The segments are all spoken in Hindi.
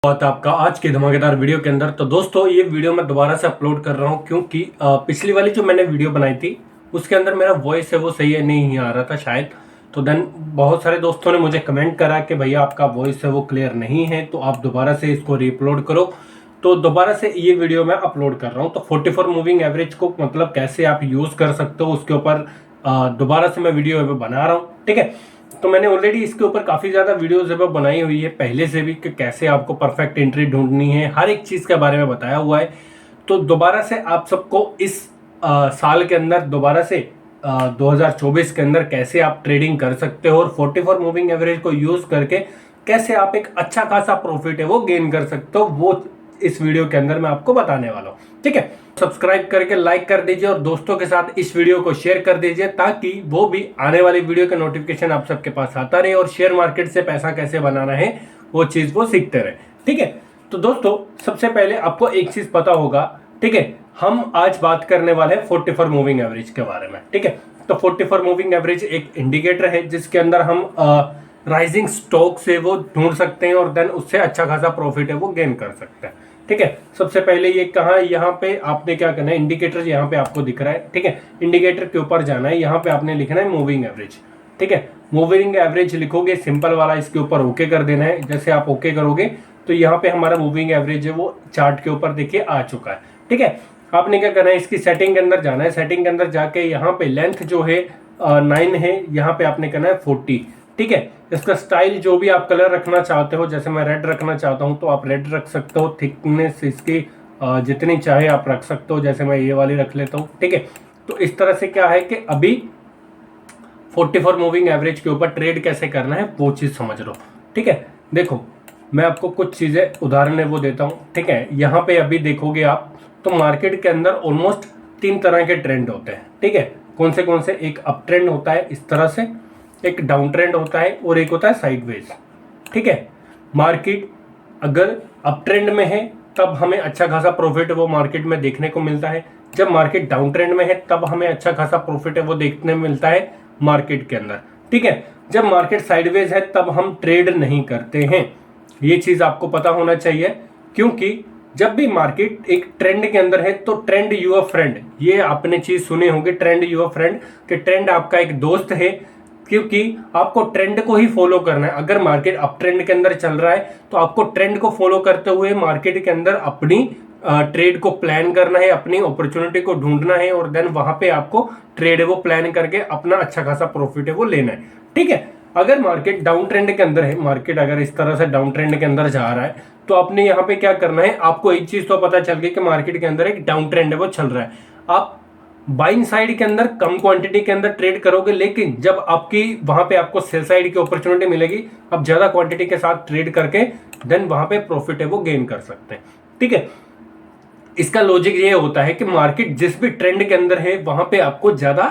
बात आपका आज की धमाकेदार वीडियो के अंदर। तो दोस्तों ये वीडियो मैं दोबारा से अपलोड कर रहा हूँ क्योंकि पिछली वाली जो मैंने वीडियो बनाई थी उसके अंदर मेरा वॉइस है वो सही है नहीं आ रहा था शायद। तो देन बहुत सारे दोस्तों ने मुझे कमेंट करा कि भैया आपका वॉइस है वो क्लियर नहीं है, तो आप दोबारा से इसको रीअपलोड करो। तो दोबारा से ये वीडियो मैं अपलोड कर रहा हूँ। तो 44 मूविंग एवरेज को मतलब कैसे आप यूज़ कर सकते हो उसके ऊपर दोबारा से मैं वीडियो बना रहा हूँ। ठीक है, तो मैंने ऑलरेडी इसके ऊपर काफ़ी ज़्यादा वीडियोज़ बनाई हुई है पहले से भी कि कैसे आपको परफेक्ट एंट्री ढूंढनी है, हर एक चीज़ के बारे में बताया हुआ है। तो दोबारा से आप सबको इस साल के अंदर दोबारा से 2024 के अंदर कैसे आप ट्रेडिंग कर सकते हो और 44 मूविंग एवरेज को यूज़ करके कैसे आप एक अच्छा खासा प्रॉफिट है वो गेन कर सकते हो, वो इस वीडियो के अंदर मैं आपको बताने वाला हूँ। ठीक है, सब्सक्राइब करके लाइक कर दीजिए और दोस्तों के साथ इस वीडियो को शेयर कर दीजिए ताकि वो भी आने वाली वीडियो का नोटिफिकेशन आप सबके पास आता रहे और शेयर मार्केट से पैसा कैसे बनाना है वो चीज़ वो सीखते रहे। ठीक है, तो दोस्तों सबसे पहले आपको एक चीज़ पता होगा। ठीक है, हम आज बात करने वाले हैं 44 मूविंग एवरेज के बारे में। ठीक है, तो 44 मूविंग एवरेज एक इंडिकेटर है जिसके अंदर हम राइजिंग स्टॉक से वो ढूंढ सकते हैं और देन उससे अच्छा खासा प्रॉफिट है वो गेन कर सकते हैं। ठीक है, सबसे पहले ये कहा, यहाँ पे आपने क्या करना है, इंडिकेटर यहाँ पे आपको दिख रहा है। ठीक है, इंडिकेटर के ऊपर जाना है, यहाँ पे आपने लिखना है मूविंग एवरेज। ठीक है, मूविंग एवरेज लिखोगे सिंपल वाला, इसके ऊपर ओके कर देना है। जैसे आप ओके करोगे तो यहाँ पे हमारा मूविंग एवरेज है वो चार्ट के ऊपर देखिए आ चुका है। ठीक है, आपने क्या करना है, इसकी सेटिंग के अंदर जाना है। सेटिंग के अंदर जाके यहाँ पे लेंथ जो है 9 है, यहाँ पे आपने करना है 40। ठीक है, इसका स्टाइल जो भी आप कलर रखना चाहते हो, जैसे मैं रेड रखना चाहता हूं तो आप रेड रख सकते हो। थिकनेस इसकी जितनी चाहे आप रख सकते हो, जैसे मैं ये वाली रख लेता हूं। ठीक है, तो इस तरह से क्या है कि अभी 44 मूविंग एवरेज के ऊपर ट्रेड कैसे करना है वो चीज़ समझ लो। ठीक है, देखो मैं आपको कुछ चीज़ें उदाहरण वो देता हूँ। ठीक है, यहाँ पे अभी देखोगे आप तो मार्केट के अंदर ऑलमोस्ट 3 तरह के ट्रेंड होते हैं। ठीक है, कौन से एक अप ट्रेंड होता है इस तरह से, एक डाउन ट्रेंड होता है और एक होता है साइडवेज। ठीक है, मार्केट अगर अप ट्रेंड में है तब हमें अच्छा खासा प्रॉफिट वो मार्केट में देखने को मिलता है। जब मार्केट डाउन ट्रेंड में है तब हमें अच्छा खासा प्रॉफिट है वो देखने में मिलता है मार्केट के अंदर। ठीक है, जब मार्केट साइडवेज है तब हम ट्रेड नहीं करते हैं। ये चीज़ आपको पता होना चाहिए, क्योंकि जब भी मार्केट एक ट्रेंड के अंदर है तो ट्रेंड यूर फ्रेंड, ये आपने चीज़ सुने होंगे, ट्रेंड यूर फ्रेंड, कि ट्रेंड आपका एक दोस्त है, क्योंकि आपको ट्रेंड को ही फॉलो करना है। अगर मार्केट अप ट्रेंड के अंदर चल रहा है तो आपको ट्रेंड को फॉलो करते हुए मार्केट के अंदर अपनी ट्रेड को प्लान करना है, अपनी अपॉर्चुनिटी को ढूंढना है और देन वहां पे आपको ट्रेड है वो प्लान करके अपना अच्छा खासा प्रॉफिट है वो लेना है। ठीक है, अगर मार्केट डाउन ट्रेंड के अंदर है, मार्केट अगर इस तरह से डाउन ट्रेंड के अंदर जा रहा है तो आपने यहाँ पे क्या करना है, आपको एक चीज तो पता चल गई कि मार्केट के अंदर एक डाउन ट्रेंड है वो चल रहा है। आप बाइंग साइड के अंदर कम क्वांटिटी के अंदर ट्रेड करोगे, लेकिन जब आपकी वहां पे आपको सेल साइड की अपॉर्चुनिटी मिलेगी, आप ज्यादा क्वांटिटी के साथ ट्रेड करके देन वहां पे प्रॉफिट है वो गेन कर सकते हैं। ठीक है, इसका लॉजिक ये होता है कि मार्केट जिस भी ट्रेंड के अंदर है वहां पे आपको ज्यादा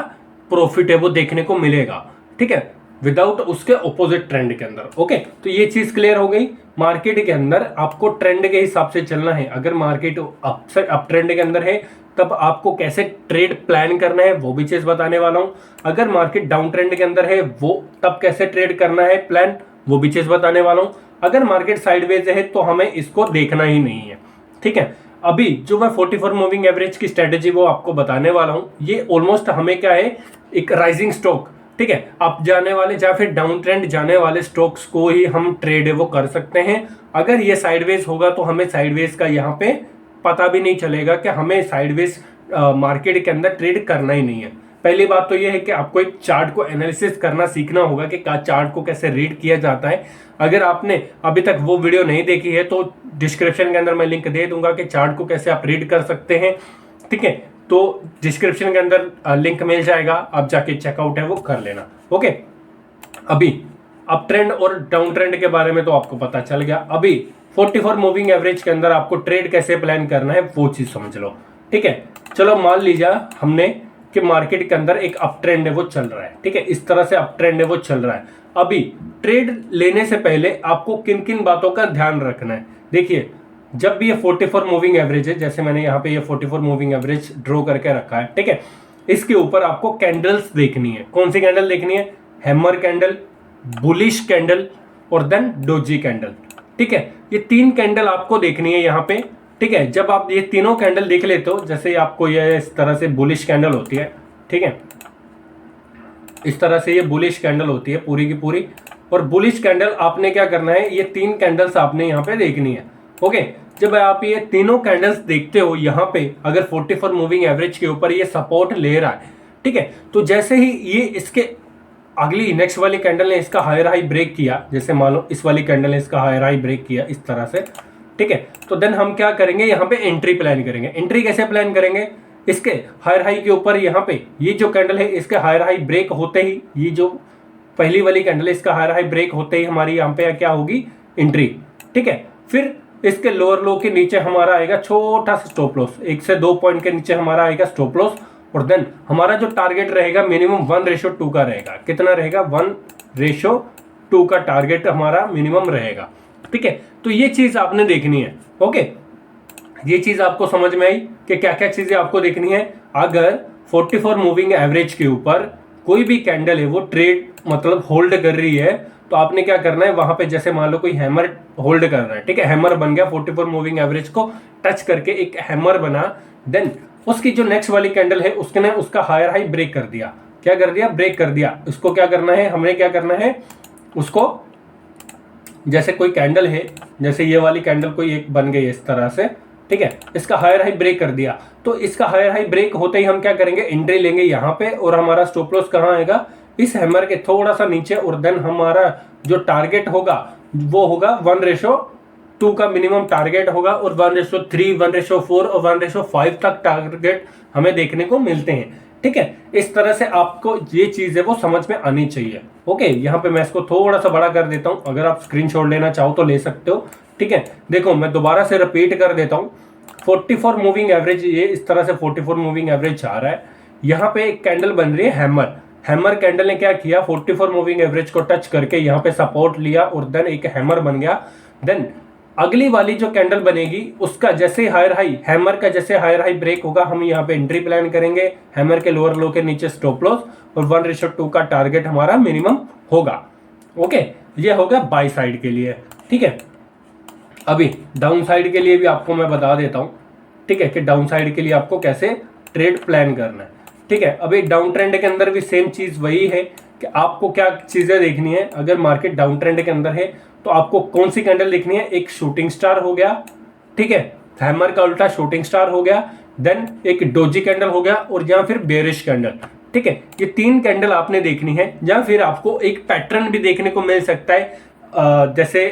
प्रॉफिट है वो देखने को मिलेगा। ठीक है, विदाउट उसके ऑपोजिट ट्रेंड के अंदर। ओके, तो ये चीज क्लियर हो गई। मार्केट के अंदर आपको ट्रेंड के हिसाब से चलना है। अगर मार्केट अप ट्रेंड के अंदर है तब आपको कैसे ट्रेड प्लान करना है वो भी चीज बताने वाला हूं। अगर मार्केट डाउन ट्रेंड के अंदर है वो तब कैसे ट्रेड करना है प्लान, वो भी चीज बताने वाला हूं। अगर मार्केट साइडवेज है तो हमें इसको देखना ही नहीं है। ठीक है, अभी जो मैं 44 मूविंग एवरेज की स्ट्रेटेजी वो आपको बताने वाला हूं, ये ऑलमोस्ट हमें क्या है, एक राइजिंग स्टॉक, ठीक है, अप जाने वाले या फिर डाउन ट्रेंड जाने वाले स्टॉक्स को ही हम ट्रेड वो कर सकते हैं। अगर ये साइडवेज होगा तो हमें साइडवेज का यहाँ पे पता भी नहीं चलेगा कि हमें साइडवेज मार्केट के अंदर ट्रेड करना ही नहीं है। पहली बात तो ये है कि आपको एक चार्ट को एनालिसिस करना सीखना होगा कि चार्ट को कैसे रीड किया जाता है। अगर आपने अभी तक वो वीडियो नहीं देखी है तो डिस्क्रिप्शन के अंदर मैं लिंक दे दूंगा कि चार्ट को कैसे आप रीड कर सकते हैं। ठीक है, तो डिस्क्रिप्शन के अंदर लिंक मिल जाएगा, आप जाके चेकआउट है वो कर लेना। ओके, अभी अप ट्रेंड और डाउन ट्रेंड के बारे में तो आपको पता चल गया। अभी 44 मूविंग एवरेज के अंदर आपको ट्रेड कैसे प्लान करना है वो चीज समझ लो। ठीक है, चलो मान लीजिए हमने कि मार्केट के अंदर एक अप ट्रेंड है वो चल रहा है। ठीक है, इस तरह से अप ट्रेंड है वो चल रहा है। अभी ट्रेड लेने से पहले आपको किन किन बातों का ध्यान रखना है। देखिए, जब भी ये 44 मूविंग एवरेज है, जैसे मैंने यहाँ पे ये 44 मूविंग एवरेज ड्रॉ करके रखा है। ठीक है, इसके ऊपर आपको कैंडल्स देखनी है। कौन सी कैंडल देखनी है? हैमर कैंडल, बुलिश कैंडल और देन डोजी कैंडल। ठीक है। ये 3 कैंडल आपको देखनी है यहाँ पे, ठीक है। जब आप ये तीनों कैंडल देख लेते हो, जैसे आपको ये इस तरह से बुलिश कैंडल होती है, ठीक है, इस तरह से ये बुलिश कैंडल होती है पूरी की पूरी। और बुलिश कैंडल आपने क्या करना है, ये 3 कैंडल्स आपने यहाँ पे देखनी है। ओके, जब आप ये तीनों कैंडल्स देखते हो यहाँ पे, अगर 44 मूविंग एवरेज के ऊपर ये सपोर्ट ले रहा है, ठीक है, तो जैसे ही ये इसके अगली नेक्स्ट वाली कैंडल ने इसका हायर हाई ब्रेक किया, जैसे मान लो इस वाली कैंडल ने इसका हायर हाई ब्रेक किया इस तरह से, ठीक है, तो देन हम क्या करेंगे, यहाँ पे एंट्री प्लान करेंगे। एंट्री कैसे प्लान करेंगे, इसके हायर हाई के ऊपर यहाँ पे ये जो कैंडल है इसके हायर हाई ब्रेक होते ही, ये जो पहली वाली कैंडल है इसका हायर हाई ब्रेक होते ही हमारी यहाँ पे क्या होगी, एंट्री, ठीक है। फिर इसके लोअर लो के नीचे हमारा आएगा छोटा सा स्टॉप लॉस, 1 से 2 पॉइंट के नीचे हमारा आएगा स्टॉप लॉस। और देन हमारा जो टारगेट रहेगा मिनिमम 1:2 का रहेगा। कितना रहेगा, 1:2 का टारगेट हमारा मिनिमम रहेगा, ठीक है। तो ये चीज आपने देखनी है। ओके, ये चीज आपको समझ में आई कि क्या क्या चीजें आपको देखनी है। अगर 44 मूविंग एवरेज के ऊपर कोई भी कैंडल है वो ट्रेड मतलब होल्ड कर रही है, तो आपने क्या करना है, वहां पे जैसे मान लो कोई हैमर होल्ड कर रहा है, ठीक है, हैमर बन गया 44 मूविंग एवरेज को टच करके एक हैमर बना, देन उसकी जो नेक्स्ट वाली कैंडल है उसने उसका हायर हाई ब्रेक कर दिया। क्या कर दिया, ब्रेक कर दिया। उसको क्या करना है, हमने क्या करना है, उसको जैसे कोई कैंडल है, जैसे ये वाली कैंडल कोई एक बन गई इस तरह से, ठीक है, इसका हायर हाई ब्रेक कर दिया, तो इसका हायर हाई ब्रेक होते ही हम क्या करेंगे, एंट्री लेंगे यहाँ पे, और हमारा स्टॉप लॉस कहाँ आएगा, इस हैमर के थोड़ा सा नीचे। और देन हमारा जो टारगेट होगा वो होगा 1:2 का मिनिमम टारगेट होगा, और 1:3, 1:4 और 1:5 तक टारगेट हमें देखने को मिलते हैं, ठीक है। इस तरह से आपको ये चीज है वो समझ में आनी चाहिए। ओके, यहाँ पे मैं इसको थोड़ा सा बड़ा कर देता हूँ, अगर आप स्क्रीनशॉट लेना चाहो तो ले सकते हो, ठीक है। देखो मैं दोबारा से रिपीट कर देता हूँ, 44 मूविंग एवरेज, ये इस तरह से 44 मूविंग एवरेज आ रहा है। यहाँ पे एक कैंडल बन रही है हैमर, हैमर कैंडल ने क्या किया, 44 मूविंग एवरेज को टच करके यहाँ पे सपोर्ट लिया, और देन एक हैमर बन गया। देन अगली वाली जो कैंडल बनेगी उसका जैसे हायर हाई, हैमर का जैसे हायर हाई ब्रेक होगा, हम यहाँ पे एंट्री प्लान करेंगे, हैमर के लोअर लो के नीचे स्टॉप लॉस, और 1:2 का टारगेट हमारा मिनिमम होगा। ओके, ये होगा बाई साइड के लिए, ठीक है। अभी डाउन साइड के लिए भी आपको मैं बता देता हूँ, ठीक है, कि डाउन साइड के लिए आपको कैसे ट्रेड प्लान करना है, ठीक है। अभी डाउन ट्रेंड के अंदर भी सेम चीज वही है कि आपको क्या चीजें देखनी है। अगर मार्केट डाउन ट्रेंड के अंदर है तो आपको कौन सी कैंडल देखनी है, एक शूटिंग स्टार हो गया, ठीक है, हैमर का उल्टा शूटिंग स्टार हो गया, देन एक डोजी कैंडल हो गया, और या फिर बेरिश कैंडल, ठीक है। ये 3 कैंडल आपने देखनी है। या फिर आपको एक पैटर्न भी देखने को मिल सकता है, जैसे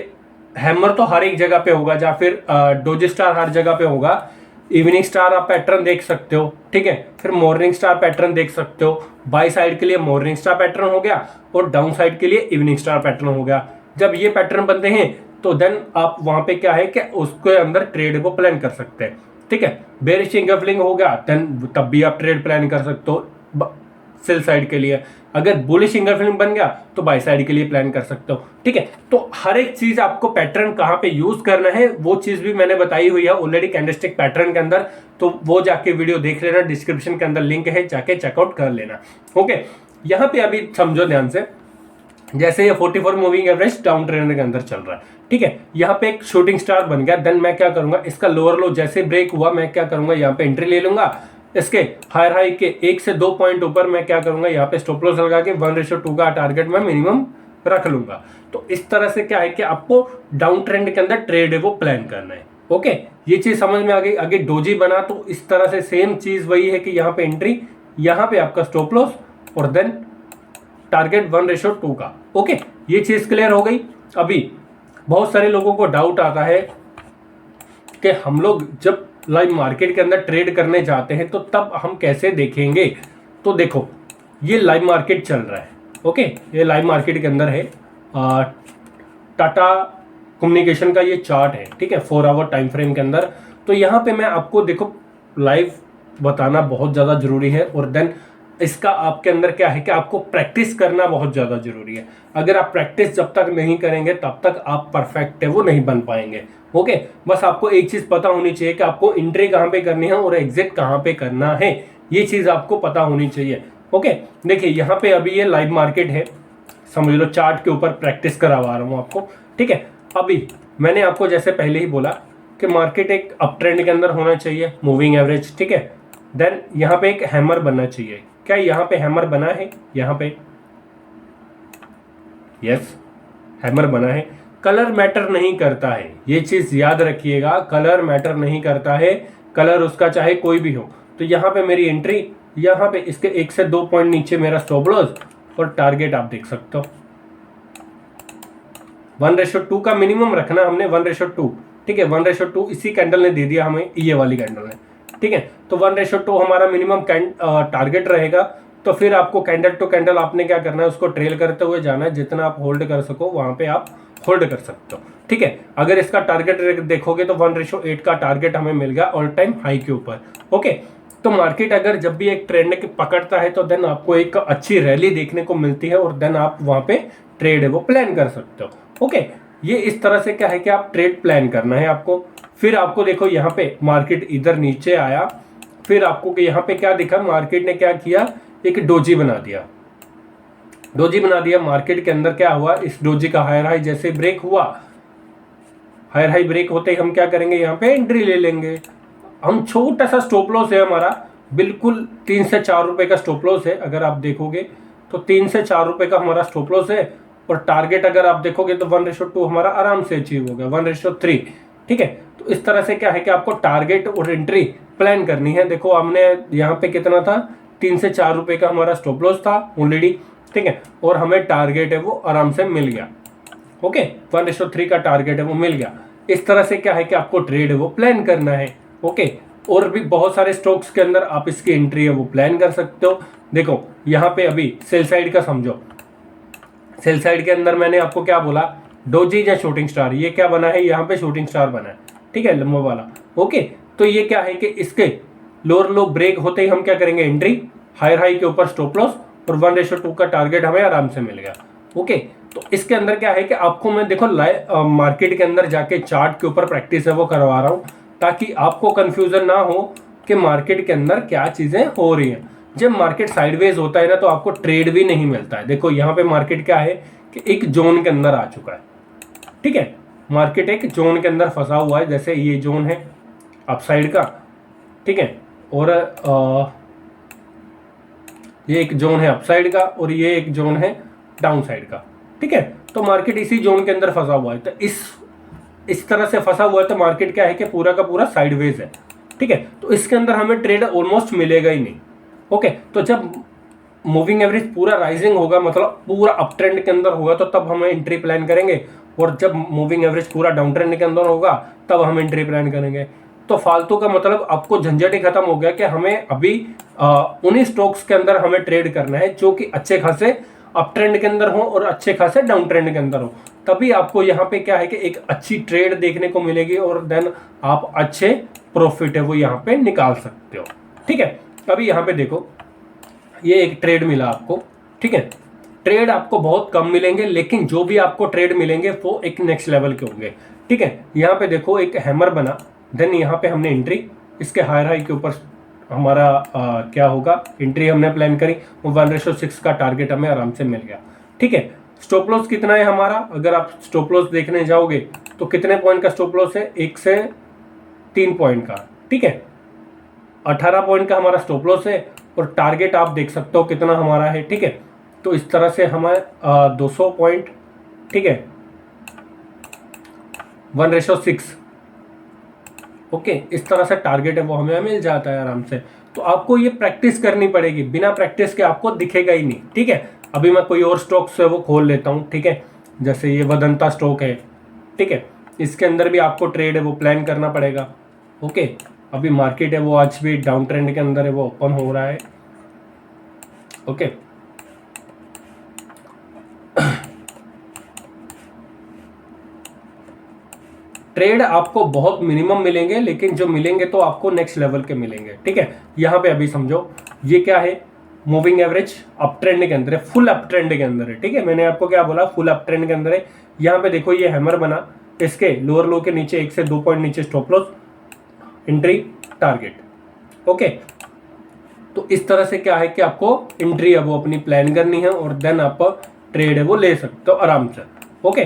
हैमर तो हर एक जगह पे होगा, या फिर डोजी स्टार हर जगह पे होगा, इवनिंग स्टार आप पैटर्न देख सकते हो, ठीक है, फिर मॉर्निंग स्टार पैटर्न देख सकते हो। बाई साइड के लिए मॉर्निंग स्टार पैटर्न हो गया, और डाउन साइड के लिए इवनिंग स्टार पैटर्न हो गया। जब ये पैटर्न बनते हैं तो देन आप वहां पे क्या है कि उसके अंदर ट्रेड को प्लान कर सकते हैं, ठीक है। बेरिश इंगल्फिंग हो गया, देन तब भी आप ट्रेड प्लान कर सकते हो सेल साइड के लिए। अगर बुलिश इंगल्फिंग बन गया तो बाई साइड के लिए प्लान कर सकते हो, ठीक है। तो हर एक चीज आपको पैटर्न कहाँ पे यूज करना है वो चीज भी मैंने बताई हुई है ऑलरेडी कैंडलस्टिक पैटर्न के अंदर, तो वो जाके वीडियो देख लेना, डिस्क्रिप्शन के अंदर लिंक है, जाके चेकआउट कर लेना। ओके, यहाँ पे अभी समझो ध्यान से, जैसे ये 44 मूविंग एवरेज डाउन ट्रेंड के अंदर चल रहा है, ठीक है, यहाँ पे एक शूटिंग स्टार बन गया, देन मैं क्या करूंगा, इसका लोअर लो जैसे ब्रेक हुआ मैं क्या करूंगा, यहाँ पे एंट्री ले लूंगा, इसके हायर हाई के 1 से 2 पॉइंट ऊपर मैं क्या करूंगा, यहाँ पे स्टॉप लॉस लगा के 1:2 का टारगेट मैं मिनिमम रख लूंगा। तो इस तरह से क्या है कि आपको डाउन ट्रेंड के अंदर ट्रेड है वो प्लान करना है। ओके, ये चीज समझ में आ गई। आगे डोजी बना तो इस तरह से सेम चीज वही है कि यहाँ पे एंट्री, यहाँ पे आपका स्टॉप लॉस, और देन टारगेट 1:2 का। ओके, ये चीज क्लियर हो गई। अभी बहुत सारे लोगों को डाउट आता है कि हम लोग जब लाइव मार्केट के अंदर ट्रेड करने जाते हैं तो तब हम कैसे देखेंगे। तो देखो, ये लाइव मार्केट चल रहा है, ओके, ये लाइव मार्केट के अंदर है, टाटा कम्युनिकेशन का ये चार्ट है, ठीक है, 4 आवर टाइम फ्रेम के अंदर। तो यहाँ पे मैं आपको देखो लाइव बताना बहुत ज़्यादा जरूरी है, और देन इसका आपके अंदर क्या है कि आपको प्रैक्टिस करना बहुत ज़्यादा जरूरी है। अगर आप प्रैक्टिस जब तक नहीं करेंगे तब तक आप परफेक्ट है वो नहीं बन पाएंगे। ओके, बस आपको एक चीज़ पता होनी चाहिए कि आपको एंट्री कहाँ पे करनी है और एग्जिट कहाँ पे करना है, ये चीज़ आपको पता होनी चाहिए। ओके, देखिए यहाँ पे अभी ये लाइव मार्केट है, समझ लो चार्ट के ऊपर प्रैक्टिस करवा रहा हूँ आपको, ठीक है। अभी मैंने आपको जैसे पहले ही बोला कि मार्केट एक अप ट्रेंड के अंदर होना चाहिए, मूविंग एवरेज, ठीक है। देन यहाँ पे एक हैमर बनना चाहिए। क्या यहाँ पे हैमर बना है? यहाँ पे यस, हैमर बना है। कलर मैटर नहीं करता है, ये चीज याद रखिएगा, कलर मैटर नहीं करता है, कलर उसका चाहे कोई भी हो। तो यहाँ पे मेरी एंट्री, यहाँ पे इसके 1 से 2 पॉइंट नीचे मेरा स्टॉप लॉस और टारगेट आप देख सकते हो। 1:2 का मिनिमम रखना हमने, 1:2, ठीक है। 1:2 इसी कैंडल ने दे दिया हमें, ये वाली कैंडल ने, ठीक है। तो 1:2 हमारा मिनिमम टारगेट रहेगा। तो फिर आपको कैंडल टू कैंडल आपने क्या करना है, उसको ट्रेल करते हुए जाना है। जितना आप होल्ड कर सको वहां पे आप होल्ड कर सकते हो, ठीक है। अगर इसका टारगेट देखोगे तो 1:8 का टारगेट हमें मिल गया ऑल टाइम हाई के ऊपर, ओके। तो मार्केट अगर जब भी एक ट्रेंड पकड़ता है तो देन आपको एक अच्छी रैली देखने को मिलती है और देन आप वहां पे ट्रेड है वो प्लान कर सकते हो, ओके। ये इस तरह से क्या है कि आप ट्रेड प्लान करना है आपको। फिर आपको देखो यहाँ पे मार्केट इधर नीचे आया, फिर आपको यहाँ पे क्या दिखा, मार्केट ने क्या किया, एक डोजी बना दिया। डोजी बना दिया मार्केट के अंदर। क्या हुआ, इस डोजी का हायर हाई जैसे ब्रेक हुआ, हायर हाई ब्रेक होते ही हम क्या करेंगे, यहाँ पे एंट्री ले लेंगे। हम छोटा सा स्टॉप लॉस है हमारा, बिल्कुल 3 से 4 रुपए का स्टॉप लॉस है। अगर आप देखोगे तो 3 से 4 रुपए का हमारा स्टॉप लॉस है। और टारगेट अगर आप देखोगे तो 1:2 हमारा आराम से अचीव हो गया, 1:3, ठीक है। तो इस तरह से क्या है कि आपको टारगेट और एंट्री प्लान करनी है। देखो हमने यहाँ पे कितना था, 3 से 4 रुपए का हमारा स्टॉप लॉस था ऑलरेडी, ठीक है। और हमें टारगेट है वो आराम से मिल गया, ओके। 1:3 का टारगेट है वो मिल गया। इस तरह से क्या है कि आपको ट्रेड है वो प्लान करना है, ओके। और भी बहुत सारे स्टॉक्स के अंदर आप इसकी एंट्री है वो प्लान कर सकते हो। देखो यहाँ पे अभी सेल साइड का समझो, सेल साइड के अंदर मैंने आपको क्या बोला, डोजी या शूटिंग स्टार, ये क्या बना है, यहाँ पे शूटिंग स्टार बना है, ठीक है, लंबा वाला, ओके। तो ये क्या है कि इसके लोअर लो ब्रेक होते ही हम क्या करेंगे, एंट्री, हायर हाई के ऊपर स्टॉप लॉस और 1:2 का टारगेट हमें आराम से मिल गया, ओके। तो इसके अंदर क्या है कि आपको मैं देखो मार्केट के अंदर जाके चार्ट के ऊपर प्रैक्टिस है वो करवा रहा हूँ, ताकि आपको कंफ्यूजन ना हो कि मार्केट के अंदर क्या चीजें हो रही हैं। जब मार्केट साइडवेज होता है ना तो आपको ट्रेड भी नहीं मिलता है। देखो यहाँ पे मार्केट क्या है कि एक जोन के अंदर आ चुका है, ठीक है। मार्केट एक जोन के अंदर फंसा हुआ है, जैसे ये जोन है अपसाइड का, ठीक है। और ये एक जोन है अपसाइड का और ये एक जोन है डाउन साइड का, ठीक है। तो मार्केट इसी जोन के अंदर फंसा हुआ है। तो इस तरह से फंसा हुआ है तो मार्केट क्या है कि पूरा का पूरा साइडवेज है, ठीक है। तो इसके अंदर हमें ट्रेड ऑलमोस्ट मिलेगा ही नहीं, ओके। तो जब मूविंग एवरेज पूरा राइजिंग होगा, मतलब पूरा अप ट्रेंड के अंदर होगा, तो तब हम एंट्री प्लान करेंगे। और जब मूविंग एवरेज पूरा डाउन ट्रेंड के अंदर होगा तब हम एंट्री प्लान करेंगे। तो फालतू का मतलब आपको झंझट ही खत्म हो गया कि हमें अभी उन्हीं स्टॉक्स के अंदर हमें ट्रेड करना है जो कि अच्छे खासे अप ट्रेंड के अंदर हो और अच्छे खासे डाउन ट्रेंड के अंदर हो। तभी आपको यहाँ पे क्या है कि एक अच्छी ट्रेड देखने को मिलेगी और देन आप अच्छे प्रॉफिट है वो यहाँ पे निकाल सकते हो, ठीक है। अभी यहाँ पे देखो ये एक ट्रेड मिला आपको, ठीक है। ट्रेड आपको बहुत कम मिलेंगे, लेकिन जो भी आपको ट्रेड मिलेंगे वो एक नेक्स्ट लेवल के होंगे, ठीक है। यहाँ पे देखो एक हैमर बना, देन यहाँ पे हमने एंट्री, इसके हायर हाई के ऊपर हमारा क्या होगा, एंट्री हमने प्लान करी, वो 1:6 का टारगेट हमें आराम से मिल गया, ठीक है। स्टॉप लॉस कितना है हमारा, अगर आप स्टॉप लॉस देखने जाओगे तो कितने पॉइंट का स्टॉप लॉस है, 1 से 3 पॉइंट का, ठीक है। 18 पॉइंट का हमारा स्टॉप लॉस है और टारगेट आप देख सकते हो कितना हमारा है, ठीक है। तो इस तरह से हमारे 200 पॉइंट, ठीक है, 1:6, ओके। इस तरह से टारगेट है वो हमें मिल जाता है आराम से। तो आपको ये प्रैक्टिस करनी पड़ेगी, बिना प्रैक्टिस के आपको दिखेगा ही नहीं, ठीक है। अभी मैं कोई और स्टॉक से वो खोल लेता हूँ, ठीक है। जैसे ये वेदांता स्टॉक है, ठीक है। इसके अंदर भी आपको ट्रेड है वो प्लान करना पड़ेगा, ओके। अभी मार्केट है वो आज भी डाउन ट्रेंड के अंदर है वो ओपन हो रहा है, ओके। ट्रेड आपको बहुत मिनिमम मिलेंगे, लेकिन जो मिलेंगे तो आपको नेक्स्ट लेवल के मिलेंगे, ठीक है। यहाँ पे अभी समझो ये क्या है, मूविंग एवरेज अप ट्रेंड के अंदर है, फुल अप ट्रेंड के अंदर है, ठीक है। मैंने आपको क्या बोला, फुल अप ट्रेंड के अंदर है। यहाँ पे देखो ये हैमर बना, इसके लोअर लो के नीचे 1 से 2 पॉइंट नीचे stop loss, entry, target, okay. तो इस तरह से क्या है कि आपको एंट्री है वो अपनी प्लान करनी है और देन आप ट्रेड है वो ले सकते हो आराम से, ओके।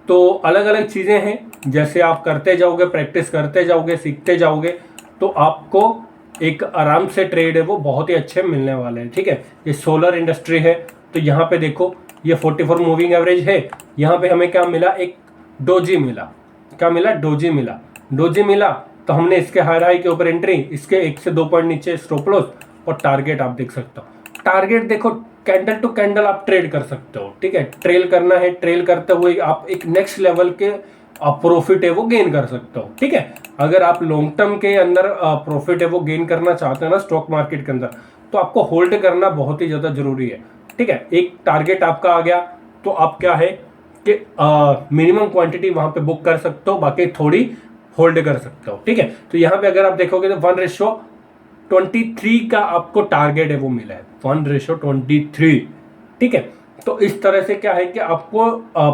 तो अलग अलग चीज़ें हैं, जैसे आप करते जाओगे, प्रैक्टिस करते जाओगे, सीखते जाओगे, तो आपको एक आराम से ट्रेड है वो बहुत ही अच्छे मिलने वाले हैं। ठीक है, ये सोलर इंडस्ट्री है, तो यहाँ पे देखो ये 44 मूविंग एवरेज है। यहाँ पे हमें क्या मिला, एक डोजी मिला। क्या मिला? डोजी मिला। डोजी मिला तो हमने इसके हाई के ऊपर एंट्री, इसके 1 से 2 पॉइंट नीचे स्टॉप लॉस और टारगेट आप देख सकते हो। टारगेट देखो, कैंडल टू कैंडल आप ट्रेड कर सकते हो। ठीक है, ट्रेल करना है, ट्रेल करते हुए आप एक नेक्स्ट लेवल के प्रॉफिट है वो गेन कर सकते हो। ठीक है, अगर आप लॉन्ग टर्म के अंदर प्रॉफिट है वो गेन करना चाहते हो ना स्टॉक मार्केट के अंदर, तो आपको होल्ड करना बहुत ही ज़्यादा जरूरी है। ठीक है, एक टारगेट आपका आ गया तो आप क्या है कि मिनिमम क्वांटिटी वहां पे बुक कर सकते हो, बाकी थोड़ी होल्ड कर सकते हो। ठीक है, तो यहाँ पे अगर आप देखोगे तो 1:23 का आपको टारगेट है वो मिला है, 1:23। ठीक है, तो इस तरह से क्या है कि आपको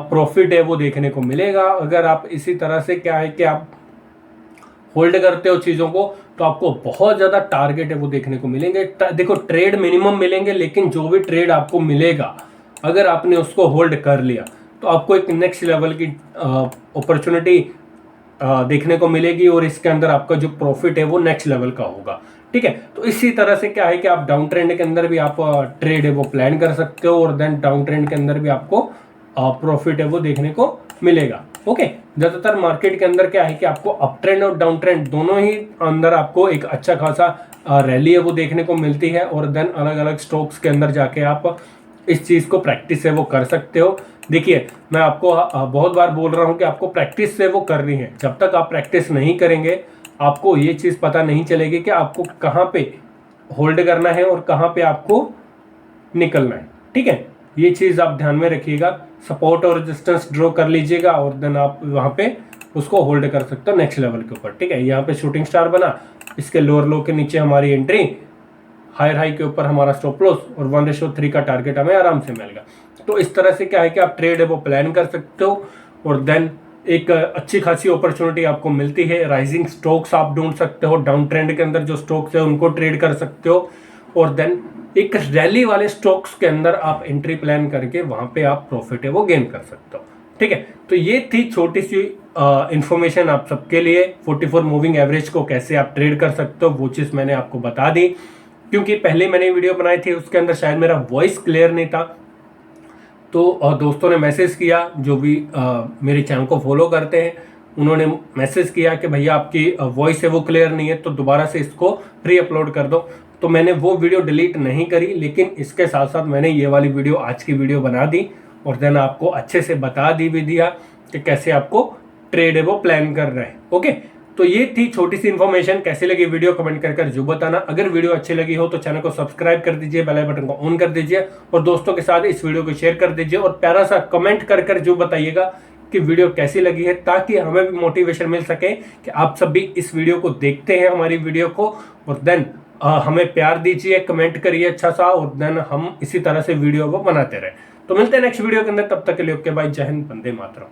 प्रॉफिट है वो देखने को मिलेगा। अगर आप इसी तरह से क्या है कि आप होल्ड करते हो चीज़ों को, तो आपको बहुत ज़्यादा टारगेट है वो देखने को मिलेंगे। देखो, ट्रेड मिनिमम मिलेंगे, लेकिन जो भी ट्रेड आपको मिलेगा अगर आपने उसको होल्ड कर लिया तो आपको एक नेक्स्ट लेवल की अपॉर्चुनिटी देखने को मिलेगी, और इसके अंदर आपका जो प्रॉफिट है वो नेक्स्ट लेवल का होगा। ठीक है, तो इसी तरह से क्या है कि आप डाउन ट्रेंड के अंदर भी आप ट्रेड है वो प्लान कर सकते हो, और देन डाउन ट्रेंड के अंदर भी आपको प्रॉफिट है वो देखने को मिलेगा। ओके, ज्यादातर मार्केट के अंदर क्या है कि आपको अप ट्रेंड और डाउन ट्रेंड दोनों ही अंदर आपको एक अच्छा खासा रैली है वो देखने को मिलती है, और देन अलग अलग स्टॉक्स के अंदर जाके आप इस चीज को प्रैक्टिस है वो कर सकते हो। देखिए, मैं आपको बहुत बार बोल रहा हूं कि आपको प्रैक्टिस से वो करनी है। जब तक आप प्रैक्टिस नहीं करेंगे आपको ये चीज पता नहीं चलेगी कि आपको कहाँ पे होल्ड करना है और कहाँ पे आपको निकलना है। ठीक है, ये चीज आप ध्यान में रखिएगा। सपोर्ट और रेजिस्टेंस ड्रॉ कर लीजिएगा, और देन आप वहां पे उसको होल्ड कर सकते हो नेक्स्ट लेवल के ऊपर। ठीक है, यहाँ पे शूटिंग स्टार बना, इसके लोअर लो के नीचे हमारी एंट्री, हायर हाई के ऊपर हमारा स्टॉप लॉस, और 1:3 का टारगेट हमें आराम से मिलेगा। तो इस तरह से क्या है कि आप ट्रेड है वो प्लान कर सकते हो, और देन एक अच्छी खासी अपॉर्चुनिटी आपको मिलती है। राइजिंग स्टॉक्स आप ढूंढ सकते हो, डाउन ट्रेंड के अंदर जो स्टॉक्स है उनको ट्रेड कर सकते हो, और देन एक रैली वाले स्टॉक्स के अंदर आप एंट्री प्लान करके वहां पे आप प्रॉफिट है वो गेन कर सकते हो। ठीक है, तो ये थी छोटी सी इंफॉर्मेशन आप सबके लिए। 44 मूविंग एवरेज को कैसे आप ट्रेड कर सकते हो वो चीज मैंने आपको बता दी, क्योंकि पहले मैंने वीडियो बनाई थी उसके अंदर शायद मेरा वॉइस क्लियर नहीं था। तो दोस्तों ने मैसेज किया, जो भी मेरे चैनल को फॉलो करते हैं उन्होंने मैसेज किया कि भैया आपकी वॉइस है वो क्लियर नहीं है, तो दोबारा से इसको री अपलोड कर दो। तो मैंने वो वीडियो डिलीट नहीं करी, लेकिन इसके साथ साथ मैंने ये वाली वीडियो, आज की वीडियो बना दी, और देन आपको अच्छे से बता दी भी दिया कि कैसे आपको ट्रेड है वो प्लान कर रहे हैं। ओके, तो ये थी छोटी सी इन्फॉर्मेशन। कैसी लगी वीडियो कमेंट कर जो बताना। अगर वीडियो अच्छी लगी हो तो चैनल को सब्सक्राइब कर दीजिए, बेल बटन को ऑन कर दीजिए, और दोस्तों के साथ इस वीडियो को शेयर कर दीजिए, और प्यारा सा कमेंट कर जो बताइएगा कि वीडियो कैसी लगी है, ताकि हमें भी मोटिवेशन मिल सके कि आप सब भी इस वीडियो को देखते हैं, हमारी वीडियो को, और देन हमें प्यार दीजिए, कमेंट करिए अच्छा सा, और देन हम इसी तरह से वीडियो को बनाते रहे। तो मिलते हैं नेक्स्ट वीडियो के अंदर, तब तक के लिए ओके बाय, जय हिंद, वंदे मातरम।